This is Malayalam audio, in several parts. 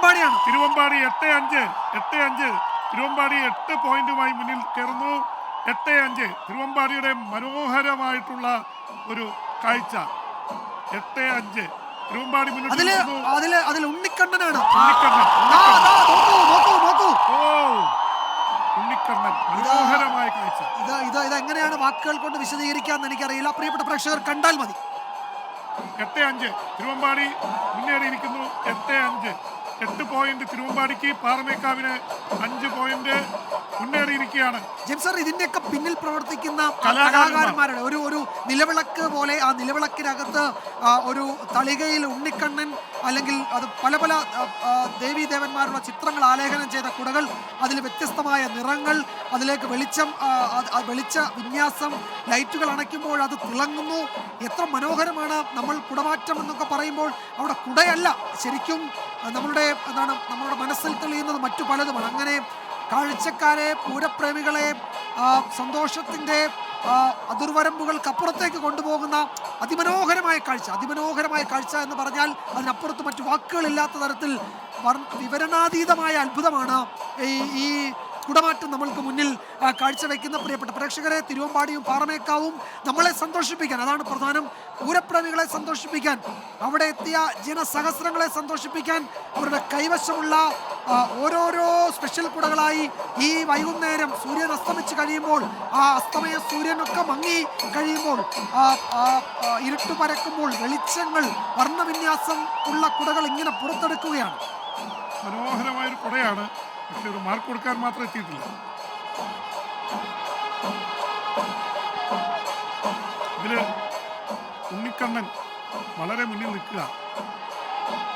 തിരുവമ്പാടിയാണ്. തിരുവമ്പാടി 8-5 തിരുവമ്പാടി 8 പോയിന്റുമായി മുന്നിൽ കയറുന്നു. 8-5 തിരുവമ്പാടിയുടെ മനോഹരമായിട്ടുള്ള ഒരു കാഴ്ച. 8-5 തിരുവമ്പാടി അതിൽ ഉണ്ണിക്കണ്ണനാണ്. ഉണ്ണിക്കണ്ണൻ മനോഹരമായ കാഴ്ച. ഇതെങ്ങനെയാണ് വാക്കുകൾ കൊണ്ട് വിശദീകരിക്കാന്ന് എനിക്കറിയില്ല. പ്രിയപ്പെട്ട പ്രേക്ഷകർ കണ്ടാൽ മതി. 8-5 തിരുവമ്പാടി മുന്നേറിയിരിക്കുന്നു. 8-5 8 പോയിന്റ് തിരുവമ്പാടിക്ക്, പാറമേക്കാവിന് 5 പോയിന്റ് മുന്നേറിയിരിക്കുകയാണ്. ജെയിംസ് സാർ, ഇതിന്റെയൊക്കെ പിന്നിൽ പ്രവർത്തിക്കുന്ന കലാകാരന്മാരുടെ ഒരു നിലവിളക്ക് പോലെ, ആ നിലവിളക്കിനകത്ത് ഒരു തളികയിൽ ഉണ്ണിക്കണ്ണൻ അല്ലെങ്കിൽ അത് പല പല ദേവീ ദേവന്മാരുടെ ചിത്രങ്ങൾ ആലേഖനം ചെയ്ത കുടകൾ, അതിൽ വ്യത്യസ്തമായ നിറങ്ങൾ, അതിലേക്ക് വെളിച്ച വിന്യാസം, ലൈറ്റുകൾ അണയ്ക്കുമ്പോൾ അത് തിളങ്ങുന്നു. എത്ര മനോഹരമാണ്. നമ്മൾ കുടമാറ്റം എന്നൊക്കെ പറയുമ്പോൾ അവിടെ കുടയല്ല, ശരിക്കും നമ്മളുടെ മനസ്സിൽ തെളിയുന്നത് മറ്റു പലതുമാണ്. അങ്ങനെ കാഴ്ചക്കാരെ, പൂരപ്രേമികളെ സന്തോഷത്തിൻ്റെ അതിർവരമ്പുകൾക്കപ്പുറത്തേക്ക് കൊണ്ടുപോകുന്ന അതിമനോഹരമായ കാഴ്ച എന്ന് പറഞ്ഞാൽ അതിനപ്പുറത്ത് മറ്റു വാക്കുകളില്ലാത്ത തരത്തിൽ വിവരണാതീതമായ അത്ഭുതമാണ് ഈ കുടമാറ്റം നമ്മൾക്ക് മുന്നിൽ കാഴ്ചവെക്കുന്ന. പ്രിയപ്പെട്ട പ്രേക്ഷകരെ, തിരുവമ്പാടിയും പാറമേക്കാവും നമ്മളെ സന്തോഷിപ്പിക്കാൻ, അതാണ് പ്രധാനം, പൂരപ്രേമികളെ സന്തോഷിപ്പിക്കാൻ, അവിടെ എത്തിയ ജനസഹസ്രങ്ങളെ സന്തോഷിപ്പിക്കാൻ അവരുടെ കൈവശമുള്ള ഓരോരോ സ്പെഷ്യൽ കുടകളായി ഈ വൈകുന്നേരം സൂര്യൻ അസ്തമിച്ച് കഴിയുമ്പോൾ, ആ അസ്തമയ സൂര്യനൊക്കെ മങ്ങി കഴിയുമ്പോൾ, ഇരുട്ട് പരക്കുമ്പോൾ വെളിച്ചങ്ങൾ, വർണ്ണവിന്യാസം ഉള്ള കുടകൾ ഇങ്ങനെ പുറത്തെടുക്കുകയാണ്. മനോഹരമായൊരു കുടയാണ്. പക്ഷെ ഒരു മാർക്ക് കൊടുക്കാൻ മാത്രം എത്തിയിട്ടില്ല. ഇതില് ഉണ്ണിക്കണ്ണൻ വളരെ മുന്നിൽ നിൽക്കുക.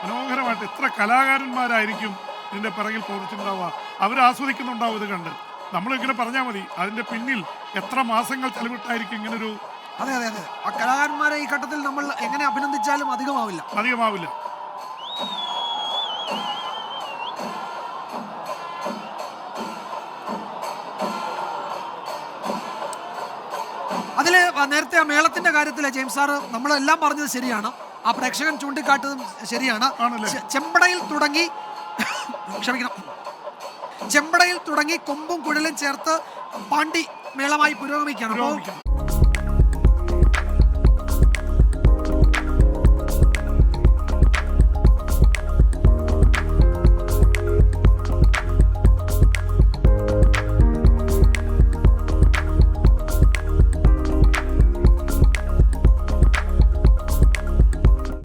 മനോഹരമായിട്ട് എത്ര കലാകാരന്മാരായിരിക്കും ഇതിന്റെ പിറകിൽ പ്രവർത്തിച്ചിട്ടുണ്ടാവുക. അവർ ആസ്വദിക്കുന്നുണ്ടാവും ഇത് കണ്ട്. നമ്മളിങ്ങനെ പറഞ്ഞാൽ മതി, അതിന്റെ പിന്നിൽ എത്ര മാസങ്ങൾ ചെലവിട്ടായിരിക്കും ഇങ്ങനൊരു. അതെ, ആ കലാകാരന്മാരെ ഈ ഘട്ടത്തിൽ നമ്മൾ എങ്ങനെ അഭിനന്ദിച്ചാലും അധികമാവില്ല. അതിൽ നേരത്തെ ആ മേളത്തിന്റെ കാര്യത്തിലെ ജെയിംസ് സാറ് നമ്മളെല്ലാം പറഞ്ഞത് ശരിയാണ്. ആ പ്രേക്ഷകൻ ചൂണ്ടിക്കാട്ടതും ശരിയാണ്. ചെമ്പടയിൽ തുടങ്ങി കൊമ്പും കുഴലും ചേർത്ത് പാണ്ടി മേളമായി പുരോഗമിക്കുകയാണ്.